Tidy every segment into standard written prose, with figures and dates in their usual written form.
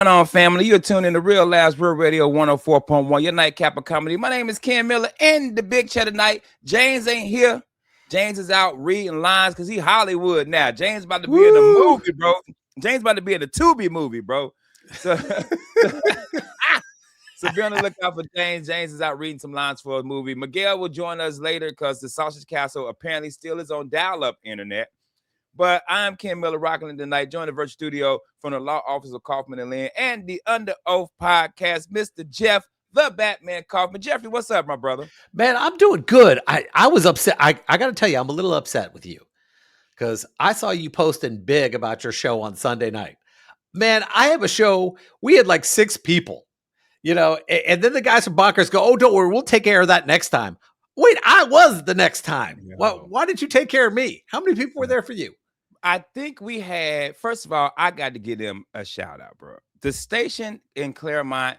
Going on, family? You're tuned in to Real Labs Real Radio 104.1, your nightcap of comedy. My name is Ken Miller and the big chat tonight. James ain't here. James is out reading lines because he Hollywood now. James about to be in a Woo! movie, bro. James about to be in a Tubi movie, bro. So, so be on the lookout for James. James is out reading some lines for a movie. Miguel will join us later because the Sausage Castle apparently still is on dial-up internet. But I'm Ken Miller Rockland tonight, joined the virtual studio from the law office of Kaufman and Lynn and the Under Oath podcast, Mr. Jeff, the Batman Kaufman. Jeffrey, what's up, my brother? Man, I'm doing good. I was upset. I got to tell you, I'm a little upset with you because I saw you posting big about your show on Sunday night. Man, I have a show. We had like 6 people, and then the guys from Bonkers go, "Oh, don't worry, we'll take care of that next time." Wait, I was the next time. Why did you take care of me? How many people were there for you? I think we had, first of all, I got to give them a shout out, bro. The station in Claremont,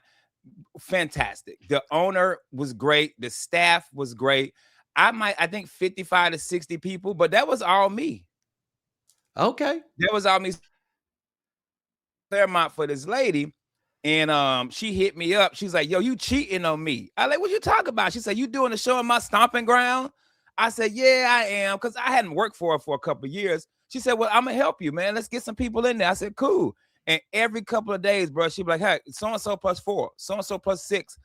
fantastic. The owner was great. The staff was great. I think 55 to 60 people, but that was all me. Okay. That was all me. Claremont for this lady. And she hit me up. She's like, yo, you cheating on me. I like, what you talking about? She said, you doing a show in my stomping ground? I said, yeah, I am. Because I hadn't worked for her for a couple of years. She said, well, I'm going to help you, man. Let's get some people in there. I said, cool. And every couple of days, bro, she'd be like, hey, so-and-so plus 4, so-and-so plus 6.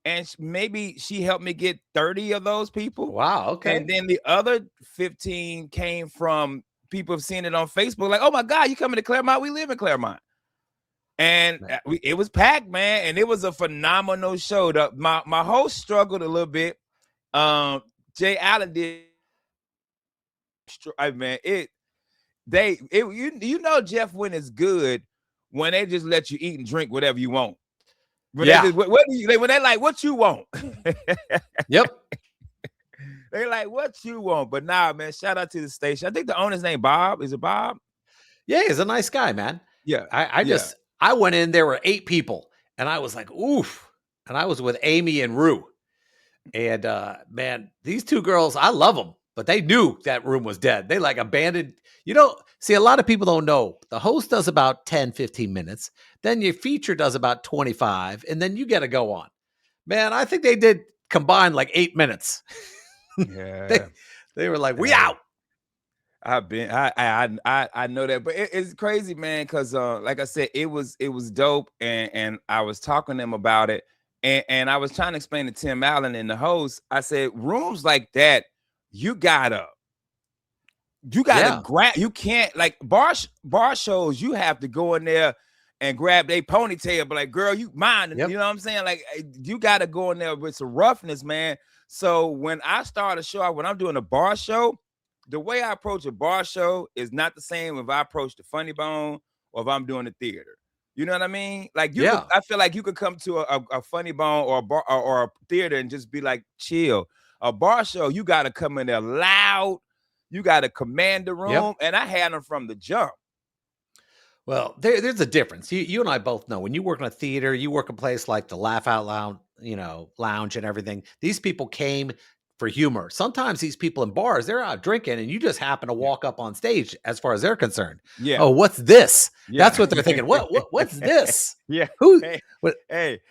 And maybe she helped me get 30 of those people. Wow, okay. And then the other 15 came from people have seen it on Facebook. Like, oh, my God, you coming to Claremont? We live in Claremont. And it was packed, man. And it was a phenomenal show. My host struggled a little bit. Jay Allen did. Man, Jeff, when it's good, when they just let you eat and drink whatever you want. When they like, what you want? Yep. They like, what you want? But nah, man, shout out to the station. I think the owner's name Bob. Is it Bob? Yeah, he's a nice guy, man. Yeah. I went in, there were 8 people, and I was like, oof. And I was with Amy and Rue. And man, these 2 girls, I love them, but they knew that room was dead. They like abandoned. See, a lot of people don't know. The host does about 10, 15 minutes. Then your feature does about 25, and then you get to go on. Man, I think they did combined like 8 minutes. Yeah. they were like, we out. I know that, but it's crazy, man. Because like I said, it was dope, and I was talking to them about it, and I was trying to explain to Tim Allen and the host. I said, rooms like that, you gotta grab. You can't like bar shows. You have to go in there and grab their ponytail, but like, girl, you mine. Yep. You know what I'm saying? Like, you gotta go in there with some roughness, man. So when I start a show, when I'm doing a bar show, the way I approach a bar show is not the same if I approach the Funny Bone or if I'm doing the theater. You know what I mean? Like, I feel like you could come to a Funny Bone or a bar or a theater and just be like, chill. A bar show, you got to come in there loud. You got to command the room. Yep. And I had them from the jump. Well, there's a difference. You and I both know when you work in a theater, you work a place like the Laugh Out Loud, lounge and everything. These people came for humor. Sometimes these people in bars, they're out drinking and you just happen to walk up on stage as far as they're concerned. Yeah. Oh, what's this? Yeah. That's what they're thinking. What's this? Yeah. Who? Hey,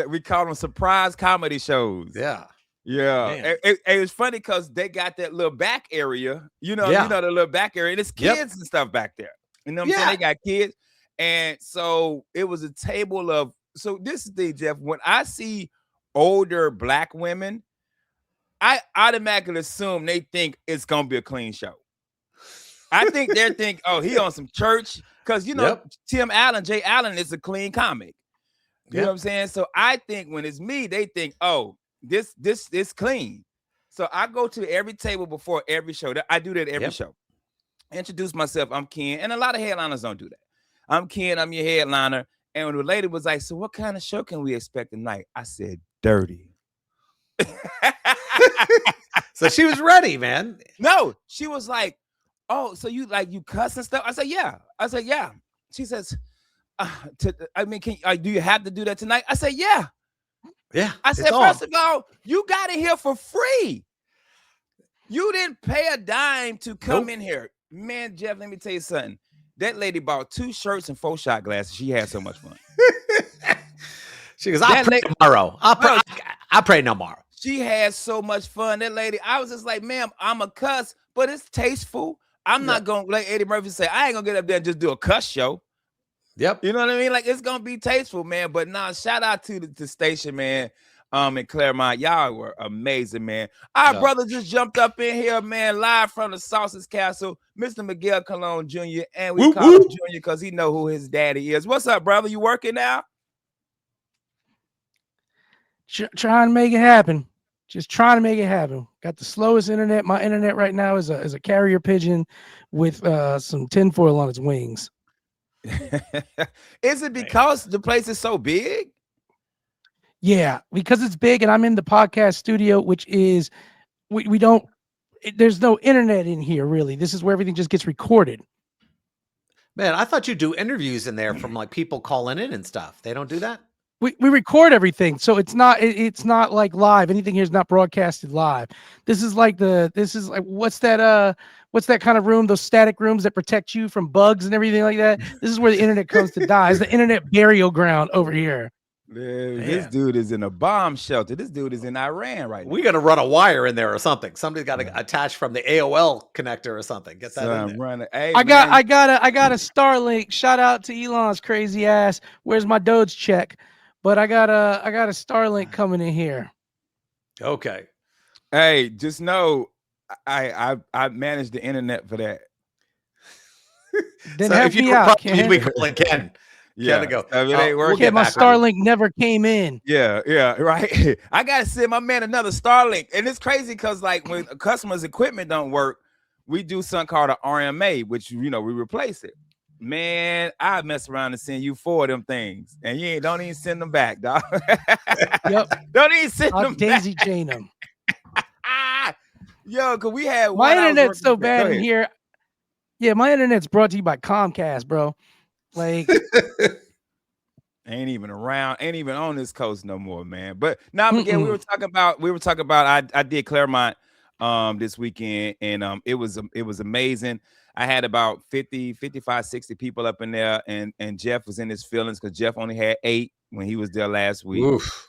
we call them surprise comedy shows. Yeah. Yeah. It was funny because they got that little back area, the little back area, and it's kids and stuff back there. You know what I'm saying? They got kids. And so it was a table of, so this is the Jeff, when I see older Black women, I automatically assume they think it's gonna be a clean show. I think they're thinking, oh, he on some church, because Jay Allen is a clean comic. You know what I'm saying? So I think when it's me, they think, oh, this clean. So I go to every table before every show. I do that every show. Introduce myself. I'm Ken, and a lot of headliners don't do that. I'm Ken. I'm your headliner. And when the lady was like, so what kind of show can we expect tonight? I said, dirty. So she was ready, man. No, she was like, oh, so you cuss and stuff? I said, yeah. She says, do you have to do that tonight? I said, yeah. Yeah. I said, first of all, you got in here for free. You didn't pay a dime to come in here. Man, Jeff, let me tell you something. That lady bought 2 shirts and 4 shot glasses. She had so much fun. She goes, I'll pray tomorrow. I'll pray tomorrow. She had so much fun. That lady, I was just like, ma'am, I'm a cuss, but it's tasteful. I'm not going to, like Eddie Murphy say, I ain't going to get up there and just do a cuss show. Yep. You know what I mean? Like, it's going to be tasteful, man. But nah, shout out to the station, man, in Claremont. Y'all were amazing, man. Our brother just jumped up in here, man, live from the Sausage Castle, Mr. Miguel Colon Jr., and we call him Junior because he know who his daddy is. What's up, brother? You working now? Trying to make it happen. Just trying to make it happen. Got the slowest internet. My internet right now is a carrier pigeon with some tinfoil on its wings. Is it because the place is so big? Yeah, because it's big, and I'm in the podcast studio, which is we don't. There's no internet in here really. This is where everything just gets recorded. Man, I thought you do interviews in there from like people calling in and stuff. They don't do that. We record everything, so it's not like live. Anything here is not broadcasted live. This is like what's that kind of room? Those static rooms that protect you from bugs and everything like that. This is where the internet comes to die. It's the internet burial ground over here. Man, this dude is in a bomb shelter. This dude is in Iran right now. We got to run a wire in there or something. Somebody's got to attach from the AOL connector or something. Get that in there. Hey, I got a Starlink. Shout out to Elon's crazy ass. Where's my Doge check? But I got a Starlink coming in here. Okay. Hey, just know I managed the internet for that. Then so help me out, Ken. We calling Ken. Yeah, go. It ain't working. Okay, my Starlink never came in. Yeah, right. I gotta send my man another Starlink, and it's crazy because like when a customer's equipment don't work, we do something called an RMA, which we replace it. Man, I mess around and send you 4 of them things, and you don't even send them back, dog. Yep. Don't even send I'll them daisy back. chain them. Yo, because we had my internet's so bad in here. Yeah, my internet's brought to you by Comcast, bro. Like, ain't even around, ain't even on this coast no more, man. But now, again, we were talking about. I did Claremont this weekend, and it was amazing. I had about 50, 55, 60 people up in there, and Jeff was in his feelings because Jeff only had 8 when he was there last week. Oof.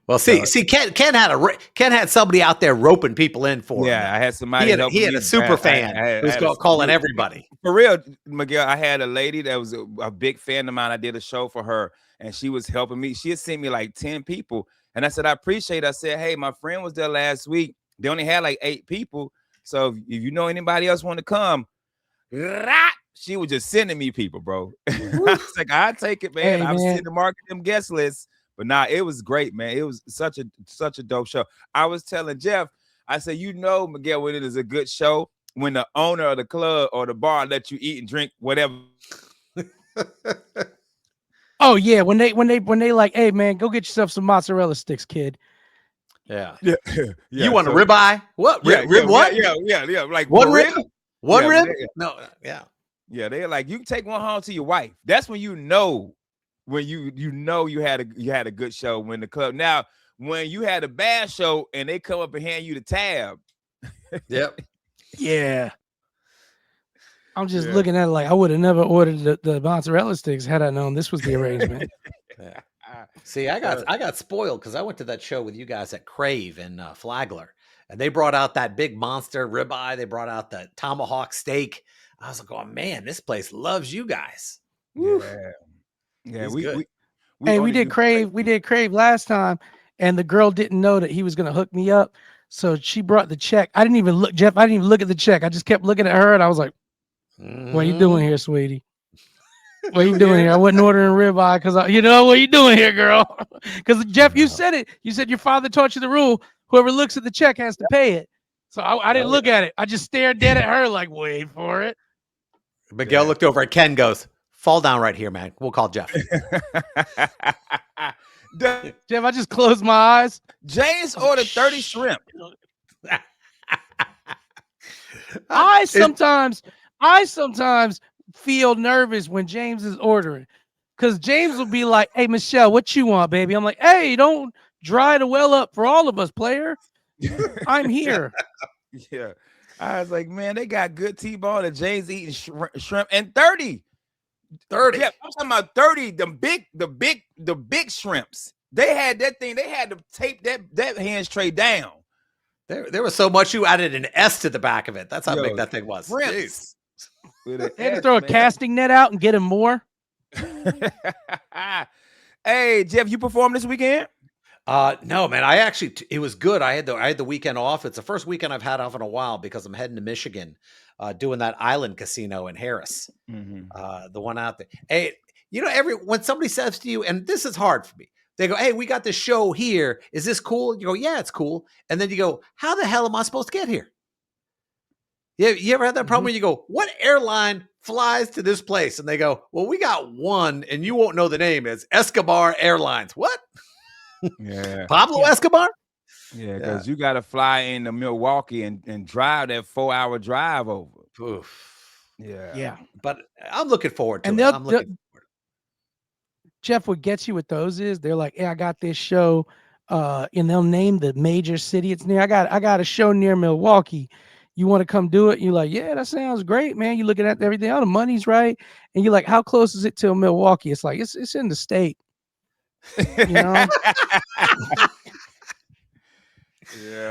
Well, see, Ken had somebody out there roping people in for him. Yeah, I had somebody. He had a super fan who's calling everybody. For real, Miguel, I had a lady that was a big fan of mine. I did a show for her, and she was helping me. She had sent me like 10 people, and I said, I appreciate it. I said, hey, my friend was there last week. They only had like 8 people. So if you know anybody else want to come, she was just sending me people, bro. I was like, I take it, man. Hey, I'm sitting to market them guest lists. But nah, it was great, man. It was such a dope show. I was telling Jeff, I said, Miguel, when it is a good show, when the owner of the club or the bar let you eat and drink whatever. Oh yeah, when they like, hey man, go get yourself some mozzarella sticks, kid. Yeah. You want a ribeye? What? Rib what? Yeah. Like one rib? One rib? No, yeah. Yeah, they're like, you can take one home to your wife. That's when you know. When you had a good show when the club. Now, when you had a bad show and they come up and hand you the tab. Yep. Yeah. I'm just looking at it like I would have never ordered the mozzarella sticks had I known this was the arrangement. Yeah. See, I got spoiled because I went to that show with you guys at Crave in Flagler, and they brought out that big monster ribeye. They brought out the tomahawk steak. I was like, oh man, this place loves you guys. Yeah, we did Crave. We did Crave last time, and the girl didn't know that he was going to hook me up, so she brought the check. I didn't even look, Jeff. I didn't even look at the check. I just kept looking at her, and I was like, "What are you doing here, sweetie? What are you doing here? I wasn't ordering ribeye because what are you doing here, girl? Because Jeff, you said it. You said your father taught you the rule: whoever looks at the check has to pay it. So I didn't look at it. I just stared dead at her, like, wait for it. Miguel looked over at Ken, goes, fall down right here, man. We'll call Jeff. Jeff, I just closed my eyes. James ordered 30 shrimp. I sometimes feel nervous when James is ordering, because James will be like, hey, Michelle, what you want, baby? I'm like, hey, don't dry the well up for all of us, player. I'm here. Yeah. I was like, man, they got good T-bone and James eating shrimp and 30. Yeah, I'm talking about 30, the big shrimps. They had that thing, they had to tape that hands tray down. There was so much you added an S to the back of it. That's how big that thing was. Jeez. They had to throw a casting net out and get him more. Hey, Jeff, you performed this weekend? No, man. It was good. I had the weekend off. It's the first weekend I've had off in a while because I'm heading to Michigan, doing that island casino in Harris, the one out there. Hey, when somebody says to you, and this is hard for me, they go, "Hey, we got this show here. Is this cool?" You go, "Yeah, it's cool." And then you go, "How the hell am I supposed to get here?" Yeah, you ever had that problem where you go, "What airline flies to this place?" And they go, "Well, we got one, and you won't know the name. It's Escobar Airlines." What? Yeah. Pablo Escobar? Yeah, because you got to fly into Milwaukee and drive that 4-hour drive over. Oof. Yeah. But I'm looking forward to it. I'm looking forward. Jeff, what gets you with those is they're like, "Hey, I got this show," and they'll name the major city it's near. I got a show near Milwaukee. You want to come do it? And you're like, "Yeah, that sounds great, man." You looking at everything, all the money's right, and you're like, "How close is it to Milwaukee?" It's like it's in the state. Yeah.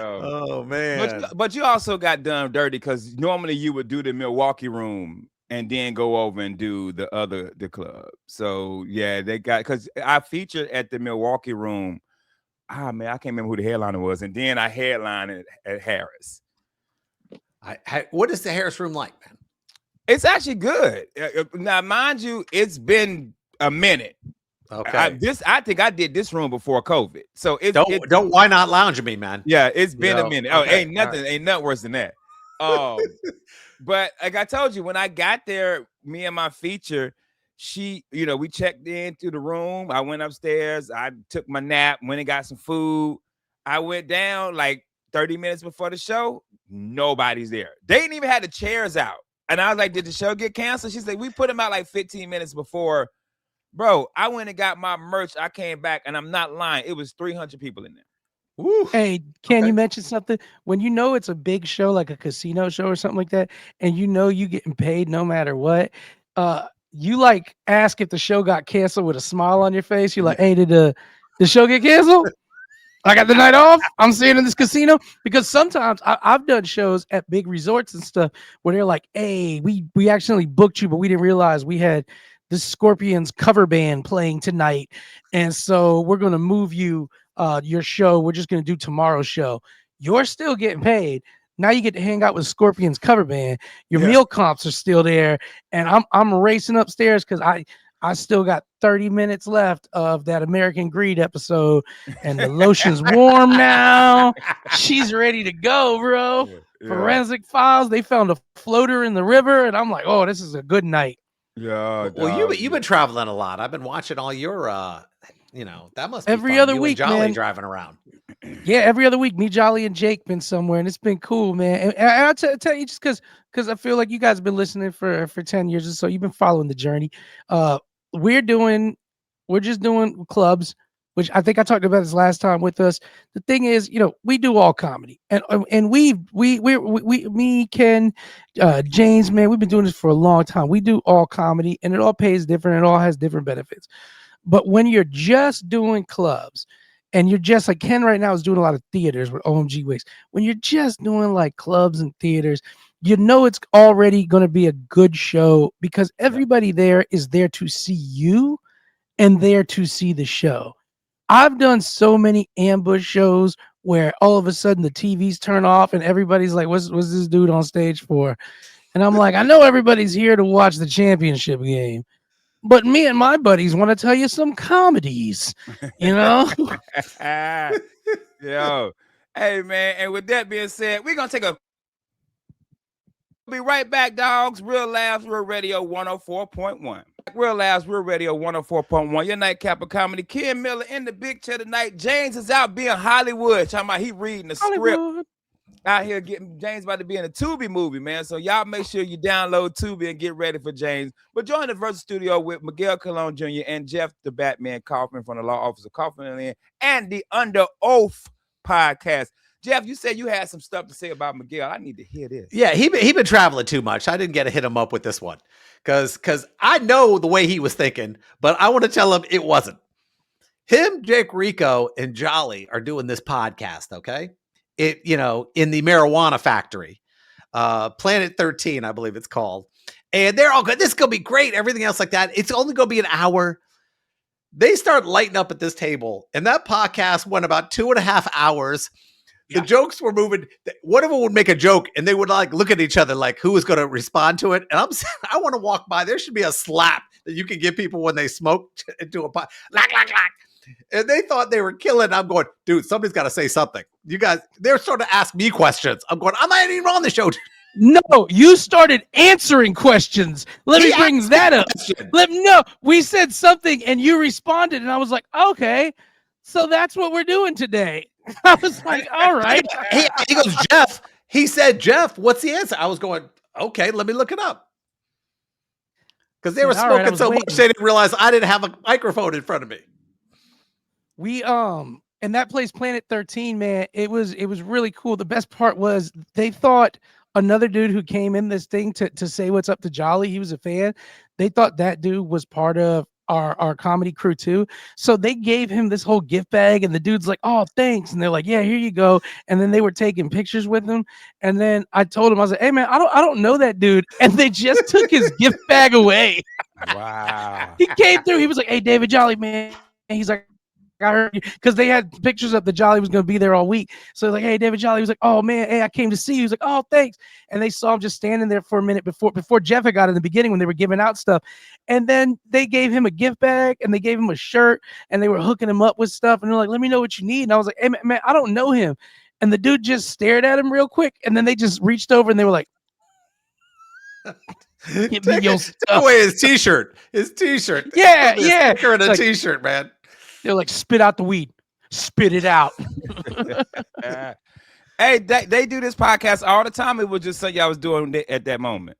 Oh man. But you also got done dirty because normally you would do the Milwaukee room and then go over and do the club. So yeah, they got, because I featured at the Milwaukee room. Man, I can't remember who the headliner was, and then I headlined at Harris. What is the Harris room like, man? It's actually good. Now, mind you, it's been a minute. Okay. I think I did this room before COVID. So don't why not lounge me, man? Yeah, it's been a minute. Okay. Ain't nothing worse than that. But like I told you, when I got there, me and my feature, we checked in to the room. I went upstairs. I took my nap, went and got some food. I went down like 30 minutes before the show. Nobody's there. They didn't even have the chairs out. And I was like, did the show get canceled? She said, we put them out like 15 minutes before. Bro, I went and got my merch. I came back, and I'm not lying. It was 300 people in there. Woo. Hey, can you mention something? When you know it's a big show, like a casino show or something like that, and you know you getting paid no matter what, you like ask if the show got canceled with a smile on your face. You're like, "Hey, did the show get canceled? I got the night off. I'm staying in this casino." Because sometimes I've done shows at big resorts and stuff where they're like, "Hey, we accidentally booked you, but we didn't realize we had the Scorpions cover band playing tonight, and so we're gonna move you your show. We're just gonna do tomorrow's show. You're still getting paid. Now you get to hang out with Scorpions cover band. Your meal comps are still there, and I'm racing upstairs because I still got 30 minutes left of that American Greed episode, and the lotion's warm now. She's ready to go, bro. Forensic Files. They found a floater in the river, and I'm like, "Oh, this is a good night." Yeah. Well, you've been traveling a lot. I've been watching all your that must be every fun. other you week, and Jolly man. Driving around. Yeah, every other week, me, Jolly, and Jake been somewhere, and it's been cool, man. And I'll tell you, just because I feel like you guys have been listening for 10 years or so. You've been following the journey. We're just doing clubs, which I think I talked about this last time with us. The thing is, we do all comedy, and we me, Ken, James, man, we've been doing this for a long time. We do all comedy, and it all pays different. It all has different benefits. But when you're just doing clubs, and you're just like Ken right now is doing a lot of theaters with OMG Wigs. When you're just doing like clubs and theaters, it's already going to be a good show because everybody there is there to see you and there to see the show. I've done so many ambush shows where all of a sudden the TVs turn off and everybody's like, what's this dude on stage for? And I'm like, I know everybody's here to watch the championship game, but me and my buddies want to tell you some comedies, Yo. Hey, man. And with that being said, we're going to take a be right back, dogs. Real Laughs, Real Radio 104.1. Real Laughs, Real Radio 104.1. Your nightcap of comedy. Ken Miller in the big chair tonight. James is out being Hollywood. Talking about he reading the script. Out here getting James about to be in a Tubi movie, man. So y'all make sure you download Tubi and get ready for James. But join the Versus Studio with Miguel Colon Jr. and Jeff the Batman Kaufman from the Law Office of Kaufman and the Under Oath podcast. Jeff, you said you had some stuff to say about Miguel. I need to hear this. Yeah, he been traveling too much. I didn't get to hit him up with this one because I know the way he was thinking, but I want to tell him it wasn't. Him, Jake Rico, and Jolly are doing this podcast, okay? In the marijuana factory, Planet 13, I believe it's called. And they're all good. This is going to be great. Everything else like that. It's only going to be an hour. They start lighting up at this table, and that podcast went about 2.5 hours. The jokes were moving. One of them would make a joke, and they would like look at each other like who was going to respond to it. And I want to walk by. There should be a slap that you can give people when they smoke into a pot. Lock. And they thought they were killing. I'm going, dude, somebody's got to say something. You guys, they're starting to ask me questions. I'm going, I'm not even on the show. No, you started answering questions. Let me bring that up. We said something and you responded, and I was like, okay, so that's what we're doing today. I was like, all right. He goes, Jeff. He said, Jeff, what's the answer? I was going, okay, let me look it up. Because they were smoking so much, they didn't realize I didn't have a microphone in front of me. We and that place, Planet 13, man, it was really cool. The best part was they thought another dude who came in this thing to say what's up to Jolly, he was a fan. They thought that dude was part of our comedy crew too. So they gave him this whole gift bag, and the dude's like, oh, thanks. And they're like, yeah, here you go. And then they were taking pictures with him. And then I told him, I was like, hey man, I don't know that dude. And they just took his gift bag away. Wow. He came through. He was like, hey, David Jolly, man. And he's like, I heard you, because they had pictures of the Jolly was going to be there all week. So like, hey, David Jolly was like, oh man, hey, I came to see you. He was like, oh, thanks. And they saw him just standing there for a minute before Jeff had got in the beginning when they were giving out stuff. And then they gave him a gift bag and they gave him a shirt and they were hooking him up with stuff. And they're like, let me know what you need. And I was like, hey man, I don't know him. And the dude just stared at him real quick. And then they just reached over and they were like, give me your stuff. Take away his t-shirt. Yeah. Sticker and a t-shirt, man. They're like, spit out the weed. Spit it out. Hey, they do this podcast all the time. It was just something y'all was doing at that moment.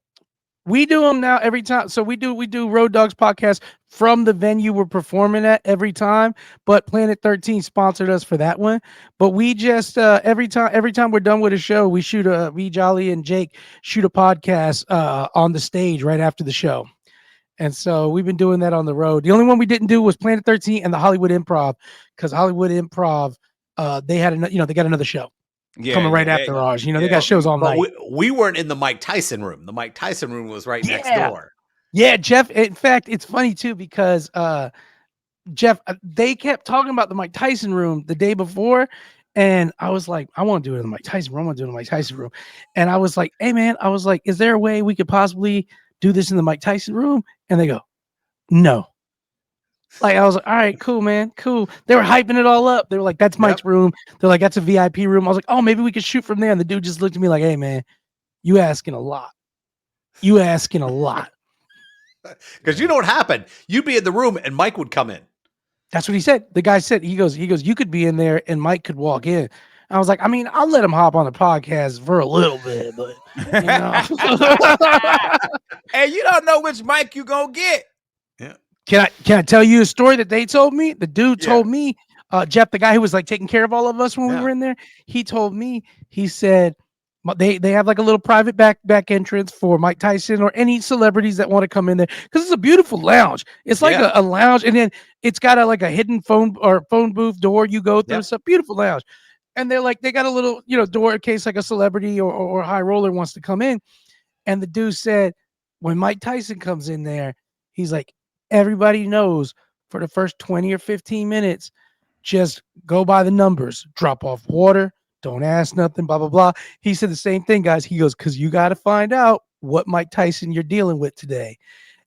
We do them now every time. So we do Road Dogs podcast from the venue we're performing at every time. But Planet 13 sponsored us for that one. But we just every time we're done with a show, we Jolly and Jake shoot a podcast on the stage right after the show. And so we've been doing that on the road. The only one we didn't do was Planet 13 and the Hollywood Improv, because Hollywood Improv, they had they got another show coming right after ours. They got shows all night. We weren't in the Mike Tyson room. The Mike Tyson room was right next door. Yeah, Jeff. In fact, it's funny too because Jeff, they kept talking about the Mike Tyson room the day before. And I was like, I want to do it in the Mike Tyson room. I want to do it in the Mike Tyson room. And I was like, hey man, is there a way we could possibly do this in the Mike Tyson room? And they go, no. Like, I was like, all right, cool, man, cool. They were hyping it all up. They were like, that's Mike's room. They're like, that's a VIP room. I was like, oh, maybe we could shoot from there. And the dude just looked at me like, hey man, you asking a lot. Because you know what happened? You'd be in the room and Mike would come in. That's what he said. The guy said, he goes, you could be in there and Mike could walk in. I was like, I mean, I'll let him hop on the podcast for a little bit, but Hey, you don't know which mic you gonna get. Yeah. Can I tell you a story that they told me? The dude told me, Jeff, the guy who was like taking care of all of us when we were in there, he told me, he said they have like a little private back entrance for Mike Tyson or any celebrities that want to come in there, because it's a beautiful lounge. It's like a lounge, and then it's got a hidden phone booth door you go through. It's a beautiful lounge. And they're like, they got a little, door in case like a celebrity or high roller wants to come in. And the dude said, when Mike Tyson comes in there, he's like, everybody knows for the first 20 or 15 minutes, just go by the numbers, drop off water, don't ask nothing, blah, blah, blah. He said the same thing, guys. He goes, because you got to find out what Mike Tyson you're dealing with today.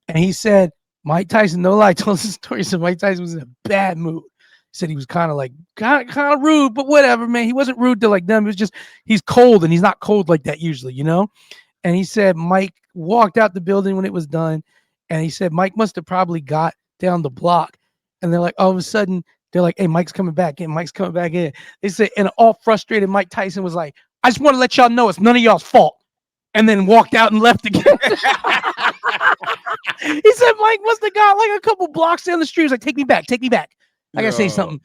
And he said, Mike Tyson, no lie, told us the story. So Mike Tyson was in a bad mood. Said he was kind of rude, but whatever, man. He wasn't rude to like them. It was just, he's cold, and he's not cold like that usually, And he said Mike walked out the building when it was done, and he said Mike must have probably got down the block, and they're like, all of a sudden they're like, hey, Mike's coming back in. Mike's coming back in. They said, and all frustrated Mike Tyson was like, I just want to let y'all know it's none of y'all's fault, and then walked out and left again. He said Mike must have got like a couple blocks down the street. He was like, take me back. I gotta say something.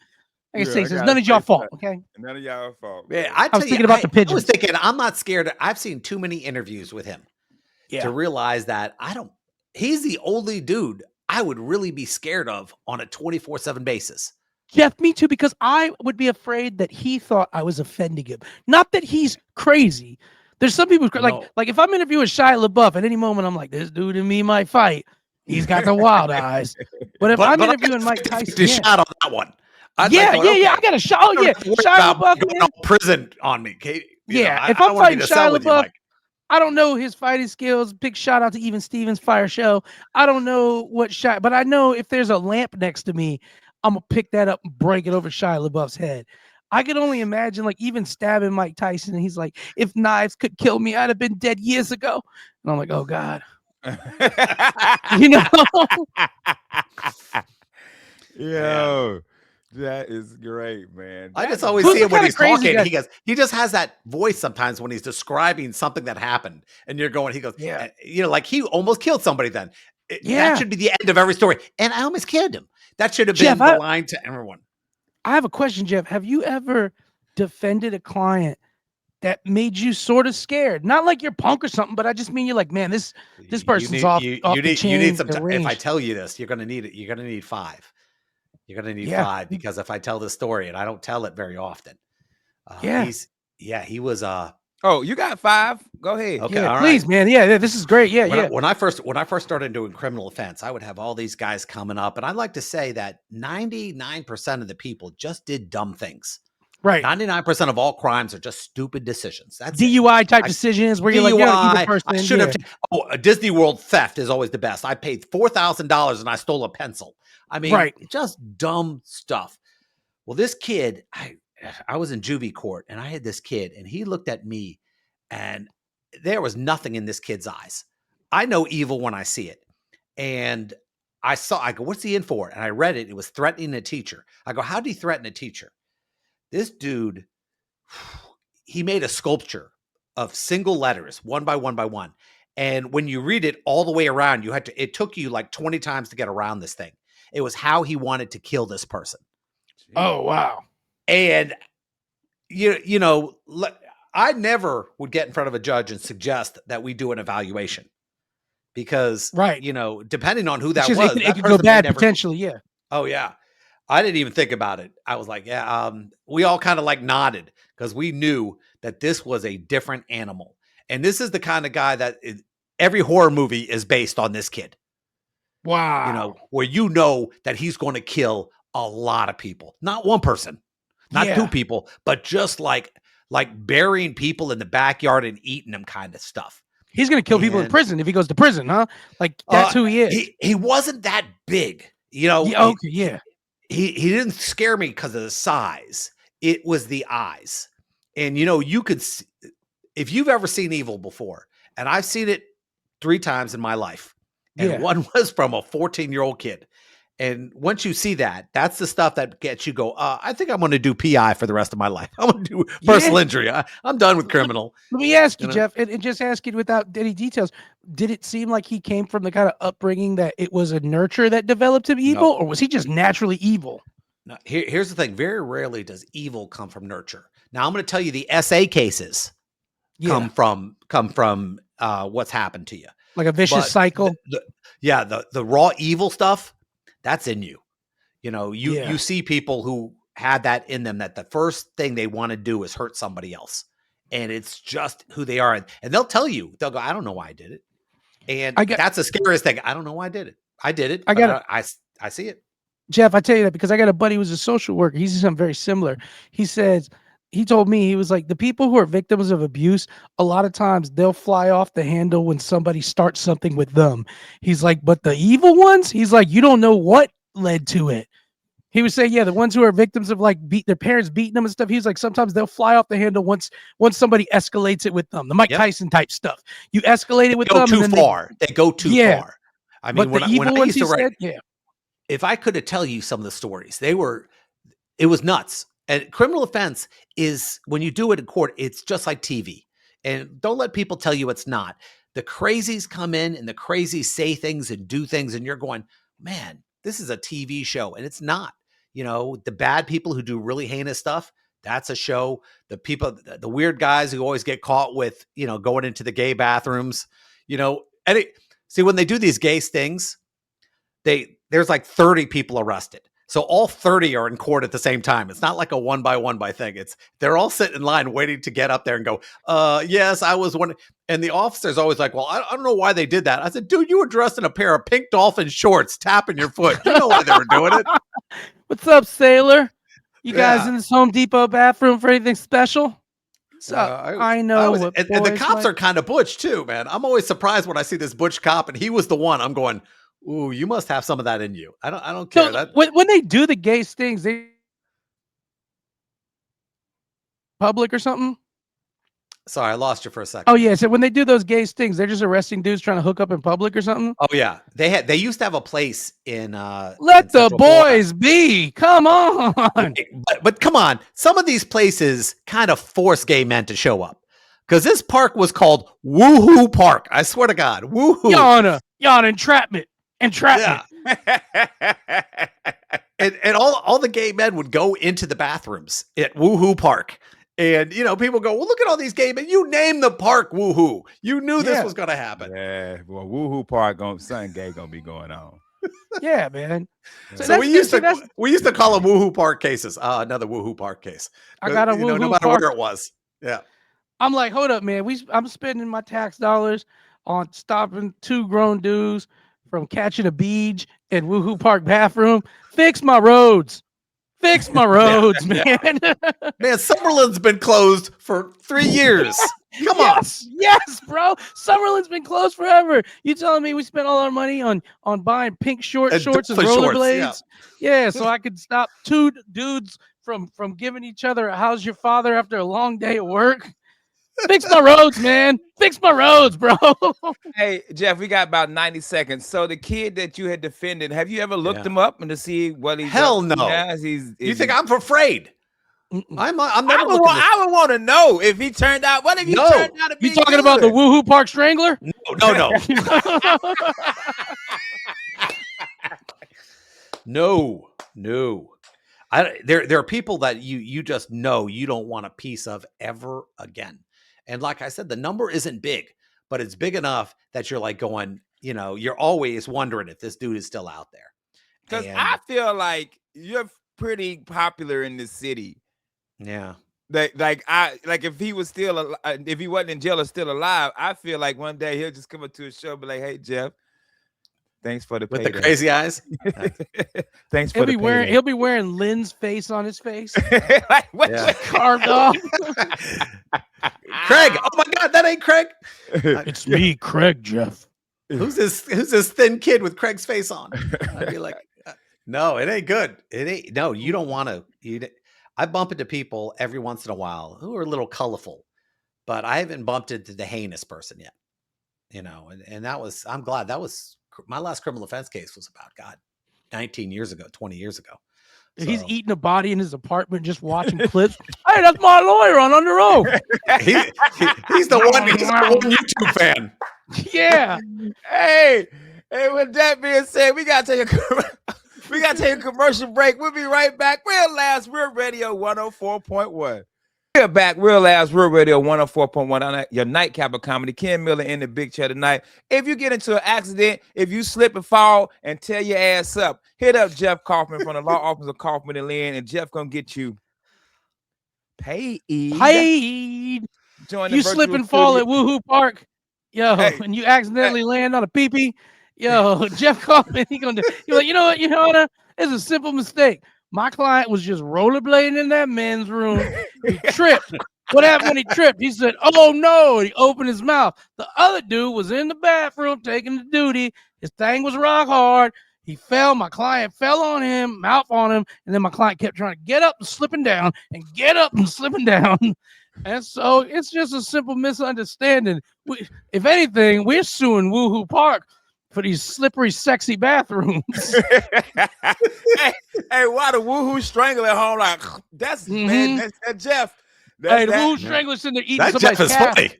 Like I say, it's none of y'all fault. Okay. None of y'all fault. Yeah, I was thinking about the pigeons. I was thinking, I'm not scared. I've seen too many interviews with him to realize that he's the only dude I would really be scared of on a 24/7 basis. Jeff, me too, because I would be afraid that he thought I was offending him. Not that he's crazy. There's some people like if I'm interviewing Shia LaBeouf at any moment, I'm like, this dude and me might fight. He's got the wild eyes. But if I'm interviewing Mike Tyson, shot on that one. I got a shot. Oh yeah, Shia LaBeoff going prison on me. If I'm fighting Shia LaBeouf, I don't know his fighting skills. Big shout out to Even Stevens Fire Show. I don't know what shot, but I know if there's a lamp next to me, I'm gonna pick that up and break it over Shia LaBeouf's head. I could only imagine, like, even stabbing Mike Tyson, and he's like, "If knives could kill me, I'd have been dead years ago." And I'm like, "Oh God," you know. Yo, that is great, man. I just always see him when he's talking. He just has that voice sometimes when he's describing something that happened, and you're going, he goes, like he almost killed somebody. Then that should be the end of every story, and I almost killed him. That should have been the line to everyone. I have a question, Jeff. Have you ever defended a client that made you sort of scared? Not like you're punk or something, but I just mean you're like, man, this person's off the chain. You need some time. If I tell you this, you're going to need it. You're going to need 5. You're going to need 5 because if I tell this story, and I don't tell it very often. He was Oh, you got 5? Go ahead. Okay, all please, right. Man. Yeah, this is great. When I first started doing criminal offense, I would have all these guys coming up, and I'd like to say that 99% of the people just did dumb things. Right. 99% of all crimes are just stupid decisions. That's DUI type decisions where you're like, you're an evil person. I should have. A Disney World theft is always the best. I paid $4,000 and I stole a pencil. I mean, just dumb stuff. Well, this kid, I was in juvie court, and I had this kid, and he looked at me, and there was nothing in this kid's eyes. I know evil when I see it. And I go, what's he in for? And I read it. It was threatening a teacher. I go, how do you threaten a teacher? This dude, he made a sculpture of single letters, one by one by one. And when you read it all the way around, it took you like 20 times to get around this thing. It was how he wanted to kill this person. Oh, wow. And, I never would get in front of a judge and suggest that we do an evaluation because, depending on who that was, it could go bad potentially. Yeah. Oh, yeah. I didn't even think about it. I was like, we all kind of like nodded because we knew that this was a different animal. And this is the kind of guy that every horror movie is based on this kid. Wow. Where that he's going to kill a lot of people, not one person, not 2 people, but just like burying people in the backyard and eating them kind of stuff. He's going to kill people in prison if he goes to prison, huh? Like that's who he is. He wasn't that big, He didn't scare me because of the size. It was the eyes. And, you could see, if you've ever seen evil before, and I've seen it 3 times in my life, and one was from a 14-year-old kid. And once you see that, that's the stuff that gets you go, I think I'm going to do PI for the rest of my life. I'm going to do personal injury. I'm done with criminal. Let me ask you, Jeff, and just ask you without any details. Did it seem like he came from the kind of upbringing that it was a nurture that developed him evil, or was he just naturally evil? No, here's the thing. Very rarely does evil come from nurture. Now, I'm going to tell you the SA cases come from what's happened to you. Like a vicious cycle? The raw evil stuff, that's in you. You see people who had that in them, that the first thing they want to do is hurt somebody else. And it's just who they are. And they'll tell you, they'll go, I don't know why I did it. And that's the scariest thing. I don't know why I did it. I did it. I see it. Jeff, I tell you that because I got a buddy who's a social worker. He sees something very similar. He told me, he was like, the people who are victims of abuse, a lot of times they'll fly off the handle when somebody starts something with them. He's like, but the evil ones, he's like, you don't know what led to it. He would say, the ones who are victims of like their parents beating them and stuff. He's like, sometimes they'll fly off the handle once somebody escalates it with them. The Mike Tyson type stuff. You escalate it with them. They go too far. I mean, when I used to write, if I could have tell you some of the stories, it was nuts. And criminal offense is, when you do it in court, it's just like TV. And don't let people tell you it's not. The crazies come in and the crazies say things and do things, and you're going, man, this is a TV show. And it's not. the bad people who do really heinous stuff, that's a show. The people, the weird guys who always get caught with, going into the gay bathrooms, see, when they do these gay stings, there's like 30 people arrested. So all 30 are in court at the same time. It's not like a one by thing. They're all sitting in line waiting to get up there and go, yes, I was one. And the officer's always like, well, I don't know why they did that. I said, dude, you were dressed in a pair of pink dolphin shorts, tapping your foot. You know why they were doing it. What's up, sailor? You guys in this Home Depot bathroom for anything special? I know. And the cops are kind of butch too, man. I'm always surprised when I see this butch cop, and he was the one. I'm going, ooh, you must have some of that in you. I don't care. So when they do the gay stings, they public or something? Sorry, I lost you for a second. Oh yeah, so when they do those gay stings, they're just arresting dudes trying to hook up in public or something? Oh yeah. They used to have a place in Let the boys be. Come on. But come on. Some of these places kind of force gay men to show up. Because this park was called Woohoo Park. I swear to God. Woohoo. Yana, entrapment. Yeah. and all the gay men would go into the bathrooms at Woohoo Park. And, people go, well, look at all these gay men. You named the park Woohoo. You knew this was going to happen. Yeah. Well, Woohoo Park, something gay going to be going on. Yeah, man. So we used to call them Woohoo Park cases. Another Woohoo Park case. I got a Woohoo no matter Park. where it was. Yeah. I'm like, hold up, man. I'm spending my tax dollars on stopping 2 grown dudes from catching a beach in Woohoo Park bathroom. Fix my roads. Fix my roads, man. Man, Summerlin's been closed for 3 years. Come on. Yes, bro. Summerlin's been closed forever. You telling me we spent all our money on buying pink shorts and rollerblades? Yeah, so I could stop 2 dudes from giving each other a how's your father after a long day at work? Fix my roads, man. Fix my roads, bro. Hey, Jeff, we got about 90 seconds. So the kid that you had defended, have you ever looked him up and to see what he's Hell no. You think I'm afraid? I'm never looking. I would want to know if he turned out. What if he turned out to be? You talking about the Woohoo Park Strangler? No. No. There are people that you just know you don't want a piece of ever again. And like I said, the number isn't big, but it's big enough that you're like going, you're always wondering if this dude is still out there. Because I feel like you're pretty popular in this city. Yeah. If he was still, if he wasn't in jail or still alive, I feel like one day he'll just come up to a show and be like, hey, Jeff, thanks for the with payday. The crazy eyes. Thanks for he'll be wearing Lynn's face on his face. What carved off. Craig. Oh my God, that ain't Craig. It's me, Craig, Jeff. Who's this thin kid with Craig's face on? I'd be like, no, it ain't good. It ain't. No, you don't want to. I bump into people every once in a while who are a little colorful, but I haven't bumped into the heinous person yet. And that was. I'm glad that was. My last criminal offense case was about 19 years ago, 20 years ago. So. He's eating a body in his apartment, just watching clips. Hey, that's my lawyer on Under Oath. He's the one YouTube fan. Yeah. Hey, with that being said, we gotta take a commercial break. We'll be right back. Real Last Real Radio 104.1. We're back, Real Last Real Radio 104.1 on your nightcap of comedy. Ken Miller in the big chair tonight. If you get into an accident, if you slip and fall and tear your ass up, hit up Jeff Kaufman from the law office of Kaufman and Lynn, and Jeff gonna get you paid. Join you slip and fall at Woohoo Park, and you accidentally land on a pee-pee. Jeff Kaufman, he's like, you know what? It's a simple mistake. My client was just rollerblading in that men's room. He tripped. What happened when he tripped? He said, oh, no. He opened his mouth. The other dude was in the bathroom taking the duty. His thing was rock hard. He fell. My client fell on him, mouth on him. And then my client kept trying to get up and slipping down and get up and slipping down. And so it's just a simple misunderstanding. If anything, we're suing Woohoo Park for these slippery, sexy bathrooms. hey, why the Woohoo Strangler at home? Like, that's man, that's Jeff. The Woohoo Strangler's in there eating that somebody's Jeff is calf. funny.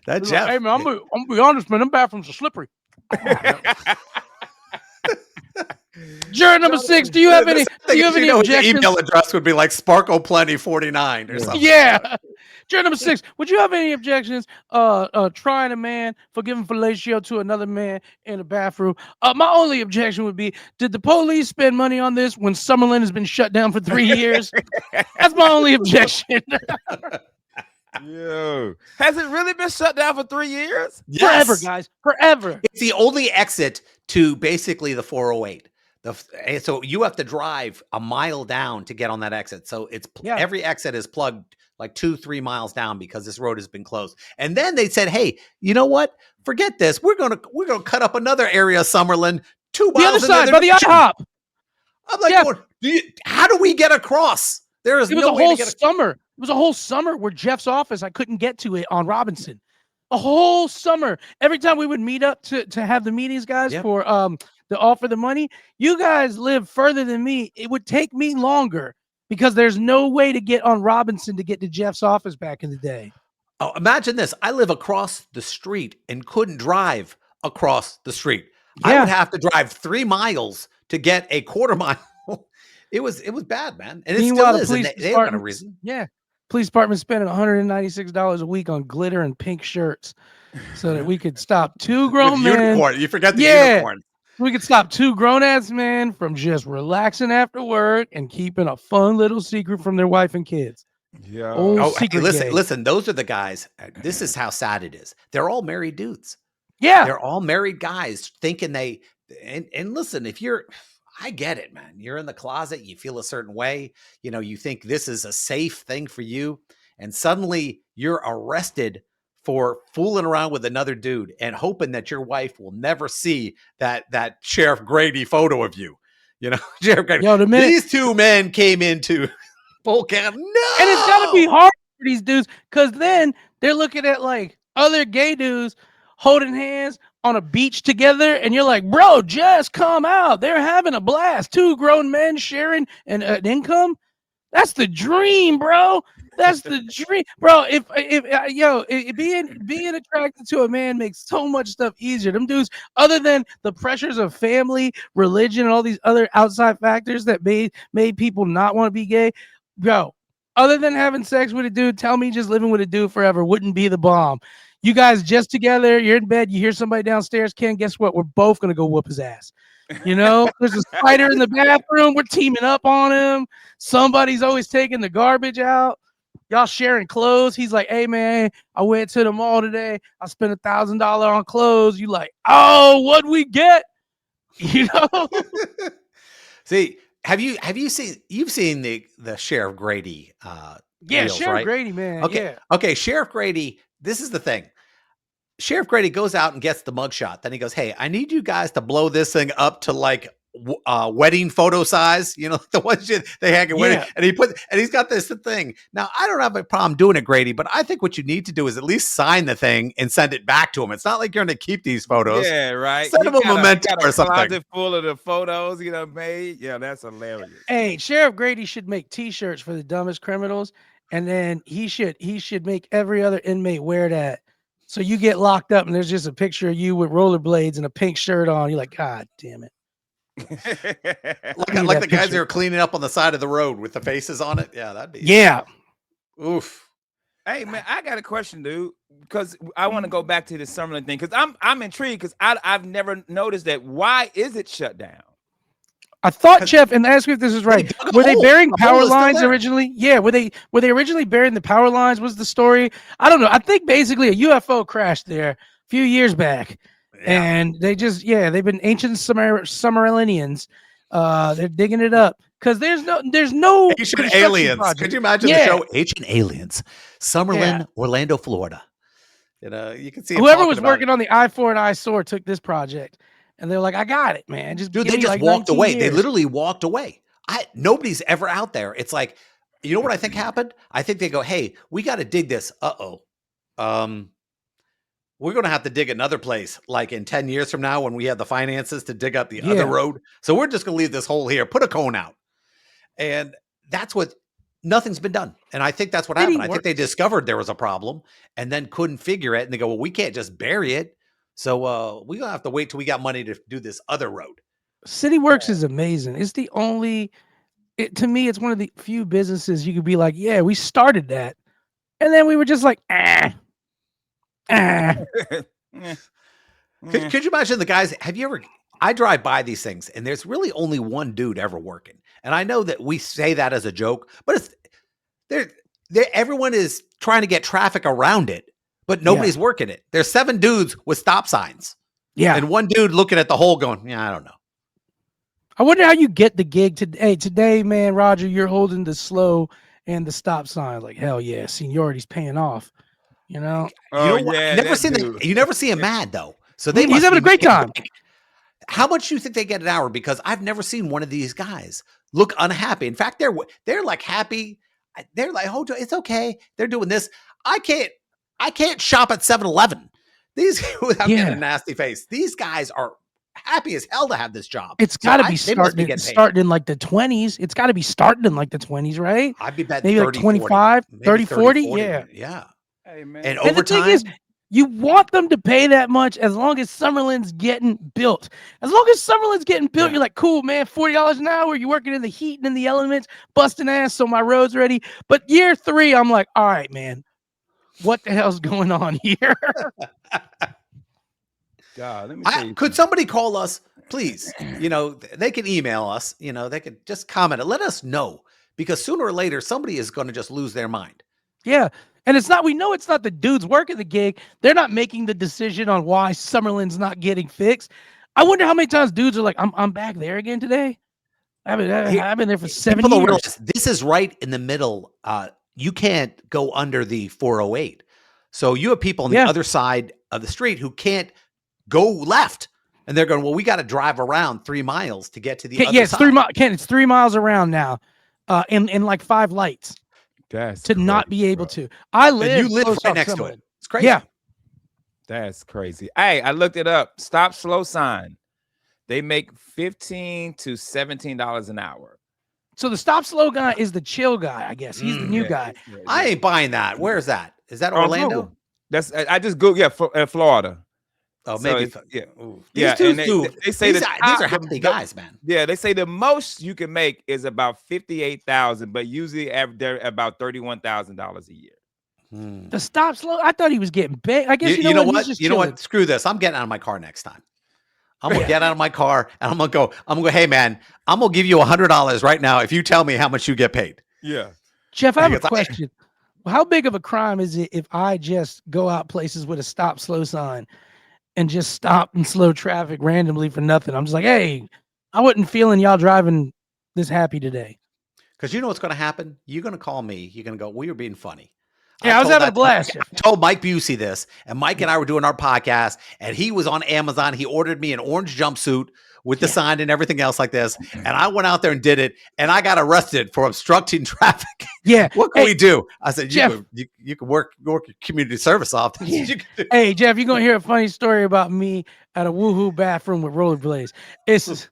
That Jeff. Like, hey man, I'm gonna be honest, man. Them bathrooms are slippery. Juror number 6, do you have any objections? His email address would be like sparkleplenty49 or something. Yeah. Juror number 6, would you have any objections trying a man for giving fellatio to another man in a bathroom? My only objection would be, did the police spend money on this when Summerlin has been shut down for 3 years? That's my only objection. Yo, has it really been shut down for 3 years? Yes. Forever, guys. Forever. It's the only exit to basically the 408. So you have to drive a mile down to get on that exit. So every exit is plugged like 2-3 miles down because this road has been closed. And then they said, "Hey, you know what? Forget this. We're gonna cut up another area of Summerlin 2 miles the other side by the IHOP." I'm like, how do we get across? There is no way to get summer. It was a whole summer where Jeff's office, I couldn't get to it on Robinson. A whole summer. Every time we would meet up to have the meetings, guys, for to offer the money, you guys live further than me. It would take me longer because there's no way to get on Robinson to get to Jeff's office back in the day. Oh, imagine this. I live across the street and couldn't drive across the street. Yeah. I would have to drive 3 miles to get a quarter mile. It was bad, man. And it still is. And they have got a reason. Yeah. Police department spending $196 a week on glitter and pink shirts so that we could stop 2 grown men. Unicorn. You forgot the unicorn. We could stop 2 grown-ass men from just relaxing after work and keeping a fun little secret from their wife and kids. Yeah. Listen, those are the guys. This is how sad it is. They're all married dudes. Yeah. They're all married guys thinking and listen, I get it, man. You're in the closet. You feel a certain way. You think this is a safe thing for you. And suddenly you're arrested for fooling around with another dude and hoping that your wife will never see that Sheriff Grady photo of you. Sheriff Grady. These 2 men came into Bullcat. No! And it's got to be hard for these dudes because then they're looking at like other gay dudes holding hands on a beach together, and you're like, bro, just come out. They're having a blast. 2 grown men sharing an income. That's the dream, bro. That's the dream, bro. If being attracted to a man makes so much stuff easier. Them dudes, other than the pressures of family, religion, and all these other outside factors that made people not want to be gay, bro. Other than having sex with a dude, tell me just living with a dude forever wouldn't be the bomb. You guys just together, you're in bed, you hear somebody downstairs, Ken, guess what? We're both going to go whoop his ass. There's a spider in the bathroom. We're teaming up on him. Somebody's always taking the garbage out. Y'all sharing clothes. He's like, hey, man, I went to the mall today. I spent $1,000 on clothes. You like, oh, what'd we get? See, you've seen the Sheriff Grady reels, Sheriff right? Grady, man. Okay, Sheriff Grady. This is the thing. Sheriff Grady goes out and gets the mugshot. Then he goes, hey, I need you guys to blow this thing up to like wedding photo size, the ones they hang at wedding. And he's got this thing. Now, I don't have a problem doing it, Grady, but I think what you need to do is at least sign the thing and send it back to him. It's not like you're going to keep these photos. Yeah, right. Send him a memento or something. Closet full of the photos, made. Yeah, that's hilarious. Hey, Sheriff Grady should make T-shirts for the dumbest criminals. And then he should make every other inmate wear that. So you get locked up and there's just a picture of you with rollerblades and a pink shirt on. You're like, God damn it. like the guys that are cleaning up on the side of the road with the faces on it. Yeah, that'd be. Yeah. Oof. Hey, man, I got a question, dude, because I want to go back to the Summerlin thing because I'm intrigued because I've never noticed that. Why is it shut down? I thought, Jeff, and ask me if this is right. Were they burying power lines originally? Yeah, were they originally burying the power lines? Was the story? I don't know. I think basically a UFO crashed there a few years back, and they just they've been ancient Summerlinians. They're digging it up because there's no ancient aliens. Project. Could you imagine the show Ancient Aliens, Summerlin, Orlando, Florida? You can see whoever was working on the I-4 and I-SOAR took this project. And they're like, I got it, man. They just walked away. Years. They literally walked away. Nobody's ever out there. It's like, you know what I think happened? I think they go, hey, we got to dig this. We're going to have to dig another place like in 10 years from now when we have the finances to dig up the other road. So we're just going to leave this hole here, put a cone out. And that's nothing's been done. And I think that's what happened. I think they discovered there was a problem and then couldn't figure it. And they go, well, we can't just bury it. So we're going to have to wait till we got money to do this other road. City Works is amazing. It's the only. To me, it's one of the few businesses you could be like, yeah, we started that, and then we were just like, ah. Could you imagine the guys? Have you ever? I drive by these things, and there's really only one dude ever working. And I know that we say that as a joke, but it's there. Everyone is trying to get traffic around it, but nobody's working it. There's 7 dudes with stop signs, and one dude looking at the hole, going, "Yeah, I don't know." I wonder how you get the gig today. Hey, today, man, Roger, you're holding the slow and the stop sign. Like, hell yeah, seniority's paying off. You know? Yeah, never seen that. You never see him mad though. So he's having a great time. How much do you think they get an hour? Because I've never seen one of these guys look unhappy. In fact, they're like happy. They're like, oh, it's okay. They're doing this. I can't shop at 7-Eleven. These without getting a nasty face. These guys are happy as hell to have this job. It's got to be starting in like the 20s. It's got to be starting in like the 20s, right? I'd be betting maybe 30, like 25, 30, 40. Yeah. Hey, man. And overtime. The thing is, you want them to pay that much as long as Summerlin's getting built. As long as Summerlin's getting built, you're like, cool, man, $40 an hour. You're working in the heat and in the elements, busting ass so my road's ready. But year 3, I'm like, all right, man, what the hell's going on here? God, let me could somebody call us, please? They can email us. They could just comment and let us know, because sooner or later, somebody is going to just lose their mind. Yeah. And we know it's not the dudes working the gig. They're not making the decision on why Summerlin's not getting fixed. I wonder how many times dudes are like, I'm back there again today. I've been there for 7 years. Realize, this is right in the middle. You can't go under the 408. So you have people on the other side of the street who can't go left. And they're going, well, we got to drive around 3 miles to get to the other side. Yeah, it's 3 miles. It's 3 miles around now, in like 5 lights. That's to crazy, not be able bro. to. I live. And you live right next to it. It's crazy. Yeah. That's crazy. Hey, I looked it up. Stop slow sign. They make $15 to $17 an hour. So the stop slow guy is the chill guy, I guess. He's the new guy. Yeah. I ain't buying that. Where's that? Is that Orlando? That's I just go Florida. Oh, maybe. Yeah. They say these are happy guys, man. Yeah, they say the most you can make is about $58,000, but usually they're about $31,000 a year. The stop slow. I thought he was getting big. I guess you know what? You know what? Screw this. I'm getting out of my car next time. I'm gonna get out of my car and I'm gonna go. Hey, man, I'm gonna give you $100 right now if you tell me how much you get paid. Yeah, Jeff, I have a question. How big of a crime is it if I just go out places with a stop slow sign and just stop and slow traffic randomly for nothing? I'm just like, hey, I wasn't feeling y'all driving this happy today. Because you know what's going to happen? You're going to call me. You're going to go, we were being funny. Yeah, I was having a blast. I told Mike Busey this, and Mike and I were doing our podcast, and he was on Amazon. He ordered me an orange jumpsuit with the sign and everything else like this. And I went out there and did it, and I got arrested for obstructing traffic. Yeah. What can we do? I said, Jeff, you can work your community service off. Hey, Jeff, you're going to hear a funny story about me at a woohoo bathroom with rollerblades. It's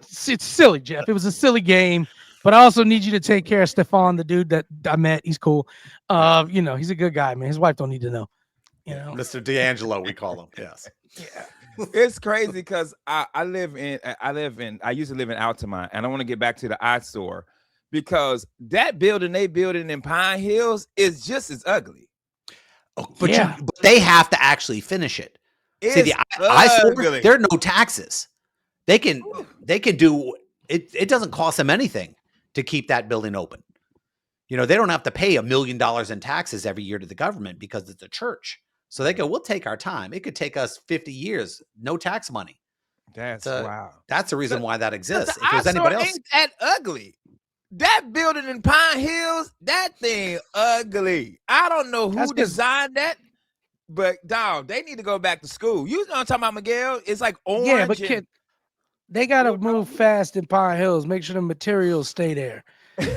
silly, Jeff. It was a silly game. But I also need you to take care of Stefan, the dude that I met. He's cool. He's a good guy, man. His wife don't need to know. Mr. D'Angelo, we call him. Yes. Yeah. It's crazy because I used to live in Altamont, and I want to get back to the eyesore because that building they building in Pine Hills is just as ugly. But they have to actually finish it. See, the eyesore, there are no taxes. They can do it. It doesn't cost them anything to keep that building open. They don't have to pay $1 million in taxes every year to the government because it's a church. So they go, we'll take our time. It could take us 50 years, no tax money. That's wow. That's the reason why that exists. If there's anybody else, ain't that ugly. That building in Pine Hills, that thing ugly. I don't know who designed that, but dog, they need to go back to school. You know what I'm talking about, Miguel? It's like orange. Yeah, but they got to move fast in Pine Hills. Make sure the materials stay there.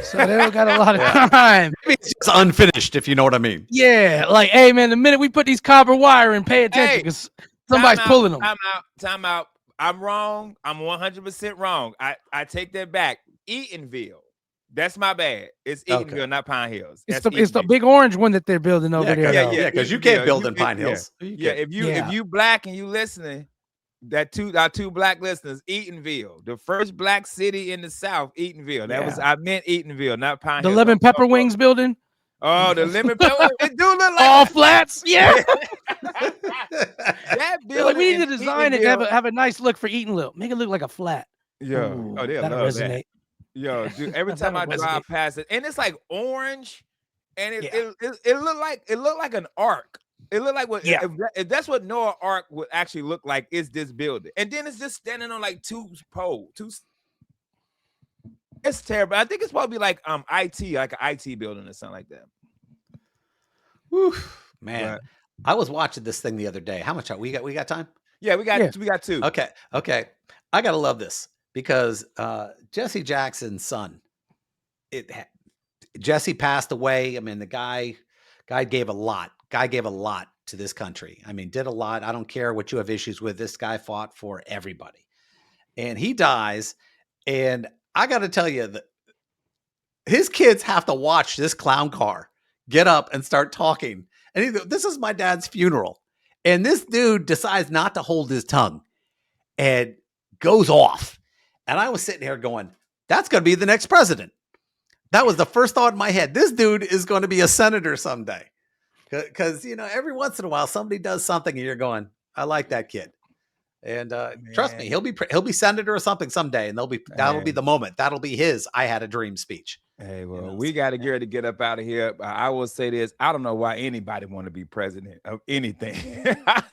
So they don't got a lot of time. Maybe it's just unfinished, if you know what I mean. Yeah, like, hey, man, the minute we put these copper wire in, pay attention because somebody's pulling them. Time out. I'm wrong. I'm 100% wrong. I take that back. Eatonville. That's my bad. It's Eatonville, not Pine Hills. It's the big orange one that they're building over there. Yeah, because you can't build in Pine Hills. Yeah, if you black and you listening, our two black listeners, Eatonville, the first black city in the South, Eatonville. That was I meant Eatonville, not Pine Hill. The Lemon Pepper Wings building. Oh, the lemon pepper. It do look like all flats. Yeah. That building. Like, we need to design it to have a nice look for Eatonville. Make it look like a flat. Yeah. Oh, they'll love resonate. That. Yo, dude, every time I drive past it, and it's like orange, and it looked like an arc. It looked like what if that's what Noah Ark would actually look like, is this building. And then it's just standing on like two poles. It's terrible. I think it's probably like IT, like an IT building or something like that. Whew, man. But I was watching this thing the other day. How much we got time? Yeah, we got 2. Okay. I gotta love this because Jesse Jackson's son. Jesse passed away. I mean, the guy gave a lot. Guy gave a lot to this country. I mean, did a lot. I don't care what you have issues with. This guy fought for everybody. And he dies. And I got to tell you that his kids have to watch this clown car get up and start talking. And this is my dad's funeral. And this dude decides not to hold his tongue and goes off. And I was sitting here going, that's going to be the next president. That was the first thought in my head. This dude is going to be a senator someday. Because, every once in a while, somebody does something and you're going, I like that kid. And trust me, he'll be senator or something someday. And that'll be the moment. That'll be his I had a dream speech. Hey, well, we got to get up out of here. I will say this. I don't know why anybody want to be president of anything.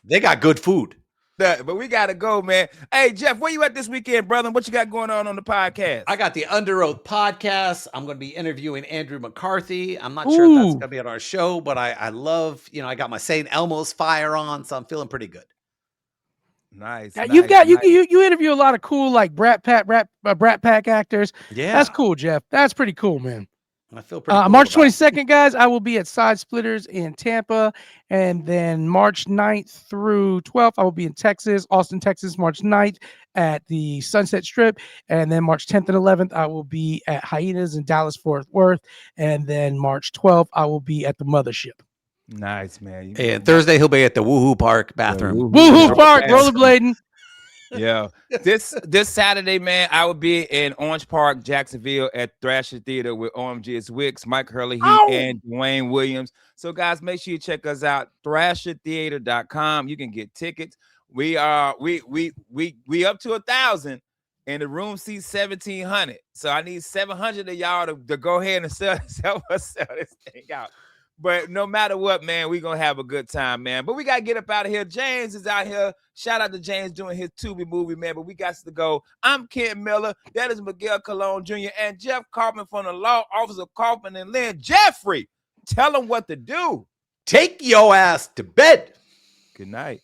They got good food. But we got to go, man. Hey, Jeff, where you at this weekend, brother? What you got going on the podcast? I got the Under Oath podcast. I'm going to be interviewing Andrew McCarthy. I'm not sure if that's going to be on our show, but I love, I got my St. Elmo's fire on, so I'm feeling pretty good. Nice. You interview a lot of cool like Brat Pack actors. Yeah, that's cool, Jeff. That's pretty cool, man. I feel pretty cool March 22nd, guys, I will be at Side Splitters in Tampa. And then March 9th through 12th, I will be in Texas, Austin, Texas, March 9th at the Sunset Strip. And then March 10th and 11th, I will be at Hyenas in Dallas, Fort Worth. And then March 12th, I will be at the Mothership. Nice, man. And Thursday, he'll be at the Woohoo Park bathroom. Woohoo Park, rollerblading. Yeah. This Saturday, man, I will be in Orange Park, Jacksonville at Thrasher Theater with OMG's Wicks, Mike Hurley, and Dwayne Williams. So, guys, make sure you check us out, thrashertheater.com. You can get tickets. We up to 1,000, and the room seats 1,700. So I need 700 of y'all to go ahead and sell this thing out. But no matter what, man, we're going to have a good time, man. But we got to get up out of here. James is out here. Shout out to James doing his Tubi movie, man. But we got to go. I'm Ken Miller. That is Miguel Colon Jr. and Jeff Kaufman from the Law Office of Kaufman and Lynn. Jeffrey, tell them what to do. Take your ass to bed. Good night.